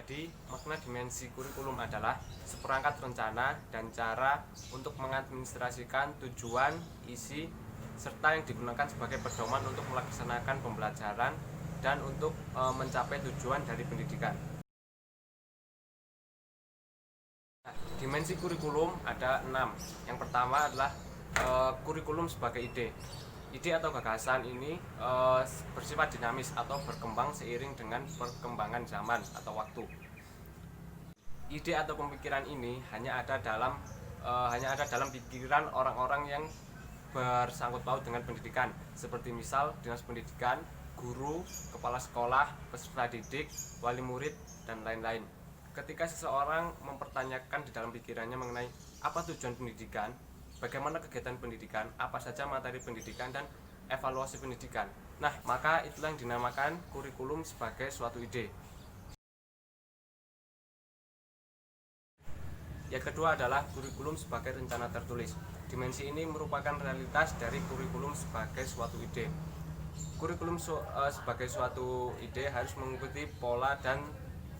Jadi, makna dimensi kurikulum adalah seperangkat rencana dan cara untuk mengadministrasikan tujuan, isi, serta yang digunakan sebagai pedoman untuk melaksanakan pembelajaran dan untuk mencapai tujuan dari pendidikan. Dimensi kurikulum ada 6. Yang pertama adalah kurikulum sebagai ide. Ide atau gagasan ini bersifat dinamis atau berkembang seiring dengan perkembangan zaman atau waktu. Ide atau pemikiran ini hanya ada dalam pikiran orang-orang yang bersangkut paut dengan pendidikan, seperti misal dinas pendidikan, guru, kepala sekolah, peserta didik, wali murid, dan lain-lain. Ketika seseorang mempertanyakan di dalam pikirannya mengenai apa tujuan pendidikan, bagaimana kegiatan pendidikan, apa saja materi pendidikan, dan evaluasi pendidikan. Nah, maka itulah yang dinamakan kurikulum sebagai suatu ide. Yang kedua adalah kurikulum sebagai rencana tertulis. Dimensi ini merupakan realitas dari kurikulum sebagai suatu ide. Kurikulum sebagai suatu ide harus mengikuti pola dan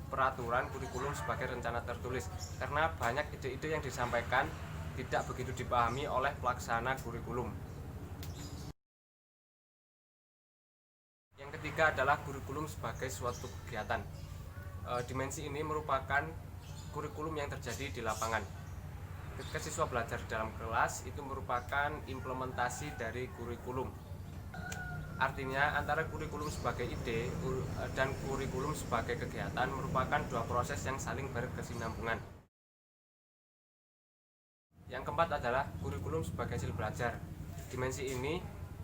peraturan kurikulum sebagai rencana tertulis, karena banyak ide-ide yang disampaikan tidak begitu dipahami oleh pelaksana kurikulum. Yang ketiga adalah kurikulum sebagai suatu kegiatan. Dimensi ini merupakan kurikulum yang terjadi di lapangan. Ketika siswa belajar di dalam kelas, itu merupakan implementasi dari kurikulum. Artinya, antara kurikulum sebagai ide dan kurikulum sebagai kegiatan merupakan dua proses yang saling berkesinambungan. Yang keempat adalah kurikulum sebagai hasil belajar. Dimensi ini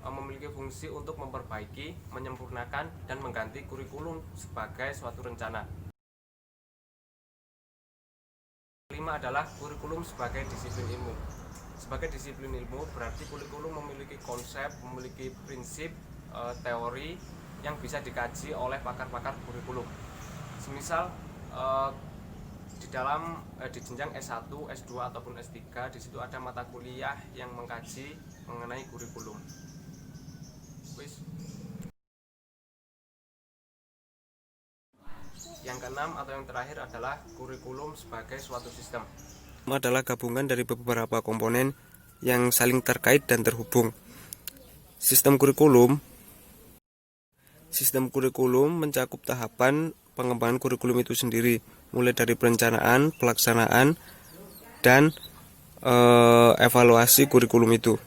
memiliki fungsi untuk memperbaiki, menyempurnakan, dan mengganti kurikulum sebagai suatu rencana. Kelima adalah kurikulum sebagai disiplin ilmu. Sebagai disiplin ilmu berarti kurikulum memiliki konsep, memiliki prinsip, teori yang bisa dikaji oleh pakar-pakar kurikulum. Semisal di jenjang S1, S2 ataupun S3, di situ ada mata kuliah yang mengkaji mengenai kurikulum. Yang keenam atau yang terakhir adalah kurikulum sebagai suatu sistem. Adalah gabungan dari beberapa komponen yang saling terkait dan terhubung. Sistem kurikulum mencakup tahapan pengembangan kurikulum itu sendiri, mulai dari perencanaan, pelaksanaan, dan evaluasi kurikulum itu.